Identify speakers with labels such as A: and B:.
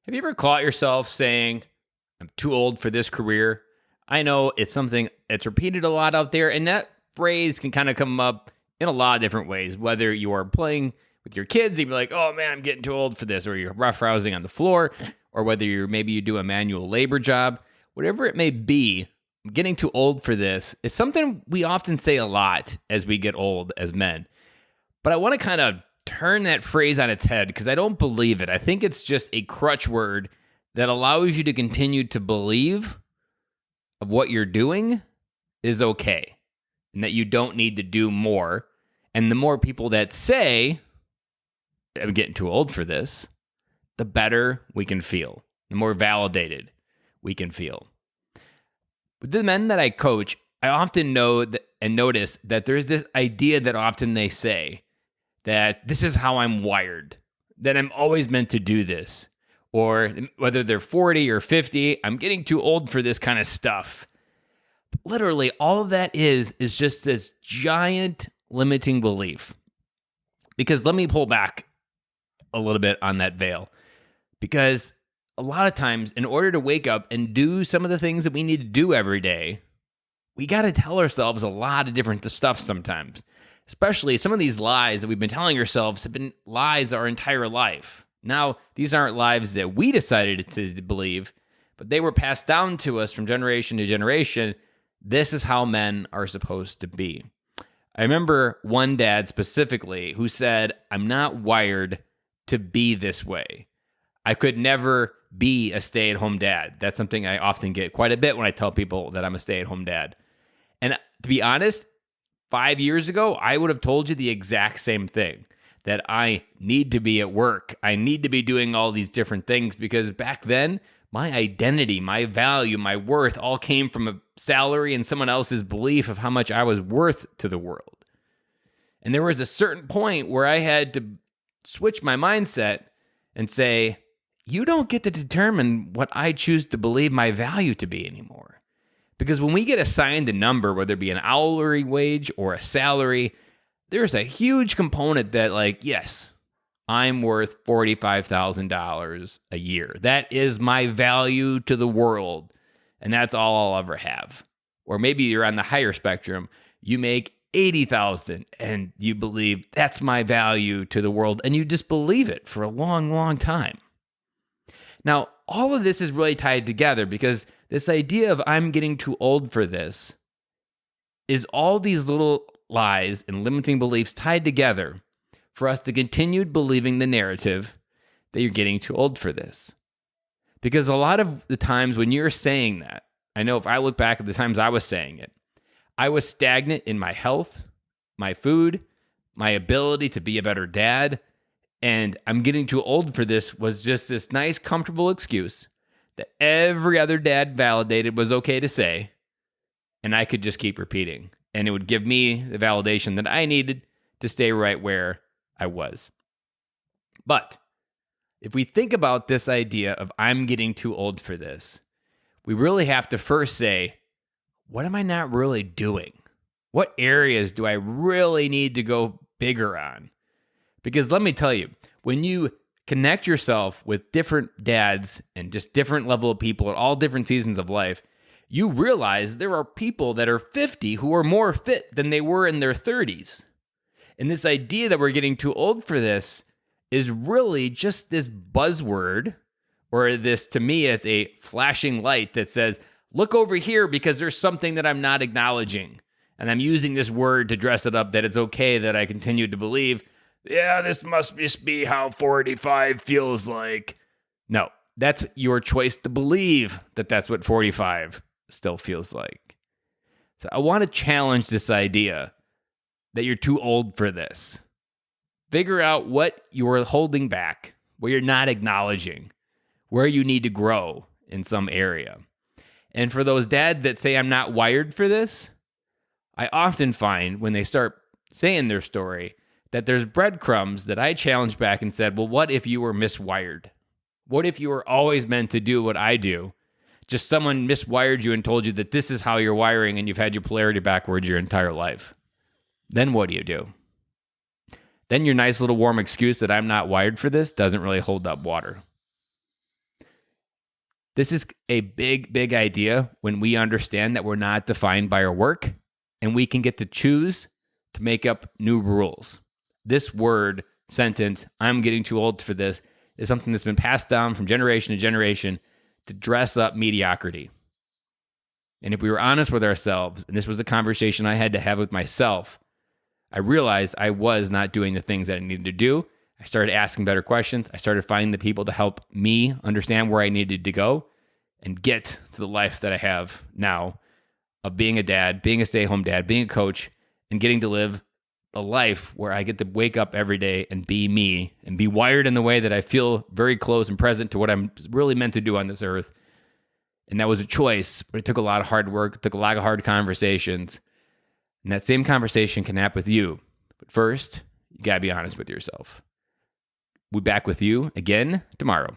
A: Have you ever caught yourself saying, I'm too old for this career? I know it's something that's repeated a lot out there, and that phrase can kind of come up in a lot of different ways. Whether you are playing with your kids, you'd be like, oh man, I'm getting too old for this, or you're roughhousing on the floor, or whether maybe you do a manual labor job, whatever it may be, getting too old for this is something we often say a lot as we get old as men. But I want to kind of turn that phrase on its head because I don't believe it. I think it's just a crutch word that allows you to continue to believe of what you're doing is okay and that you don't need to do more. And the more people that say, I'm getting too old for this, the better we can feel, the more validated we can feel. With the men that I coach, I often know that, and notice that there's this idea that often they say that this is how I'm wired, that I'm always meant to do this. Or whether they're 40 or 50, I'm getting too old for this kind of stuff. Literally, all of that is just this giant limiting belief. Because let me pull back a little bit on that veil. Because a lot of times, in order to wake up and do some of the things that we need to do every day, we got to tell ourselves a lot of different stuff sometimes. Especially some of these lies that we've been telling ourselves have been lies our entire life. Now, these aren't lives that we decided to believe, but they were passed down to us from generation to generation. This is how men are supposed to be. I remember one dad specifically who said, I'm not wired to be this way. I could never be a stay-at-home dad. That's something I often get quite a bit when I tell people that I'm a stay-at-home dad. And to be honest, 5 years ago, I would have told you the exact same thing, that I need to be at work. I need to be doing all these different things because back then, my identity, my value, my worth all came from a salary and someone else's belief of how much I was worth to the world. And there was a certain point where I had to switch my mindset and say, you don't get to determine what I choose to believe my value to be anymore. Because when we get assigned a number, whether it be an hourly wage or a salary, there's a huge component that yes, I'm worth $45,000 a year. That is my value to the world, and that's all I'll ever have. Or maybe you're on the higher spectrum. You make $80,000 and you believe that's my value to the world, and you just believe it for a long, long time. Now, all of this is really tied together because this idea of I'm getting too old for this is all these little lies and limiting beliefs tied together for us to continue believing the narrative that you're getting too old for this. Because a lot of the times when you're saying that, I know if I look back at the times I was saying it, I was stagnant in my health, my food, my ability to be a better dad, and I'm getting too old for this was just this nice, comfortable excuse that every other dad validated was okay to say, and I could just keep repeating. And it would give me the validation that I needed to stay right where I was. But if we think about this idea of I'm getting too old for this, we really have to first say, what am I not really doing? What areas do I really need to go bigger on? Because let me tell you, when you connect yourself with different dads and just different level of people at all different seasons of life, you realize there are people that are 50 who are more fit than they were in their 30s. And this idea that we're getting too old for this is really just this buzzword, or this, to me, it's a flashing light that says, look over here because there's something that I'm not acknowledging. And I'm using this word to dress it up that it's okay that I continue to believe, yeah, this must just be how 45 feels like. No, that's your choice to believe that that's what 45 still feels like. So I want to challenge this idea that you're too old for this. Figure out what you're holding back, what you're not acknowledging, where you need to grow in some area. And for those dads that say I'm not wired for this, I often find when they start saying their story that there's breadcrumbs that I challenged back and said, well, what if you were miswired? What if you were always meant to do what I do? Just someone miswired you and told you that this is how you're wiring and you've had your polarity backwards your entire life. Then what do? Then your nice little warm excuse that I'm not wired for this doesn't really hold up water. This is a big, big idea when we understand that we're not defined by our work and we can get to choose to make up new rules. This word, sentence, I'm getting too old for this, is something that's been passed down from generation to generation to dress up mediocrity. And if we were honest with ourselves, and this was a conversation I had to have with myself, I realized I was not doing the things that I needed to do. I started asking better questions. I started finding the people to help me understand where I needed to go and get to the life that I have now of being a dad, being a stay-at-home dad, being a coach, and getting to live a life where I get to wake up every day and be me and be wired in the way that I feel very close and present to what I'm really meant to do on this earth. And that was a choice, but it took a lot of hard work. It took a lot of hard conversations. And that same conversation can happen with you. But first, you got to be honest with yourself. We'll be back with you again tomorrow.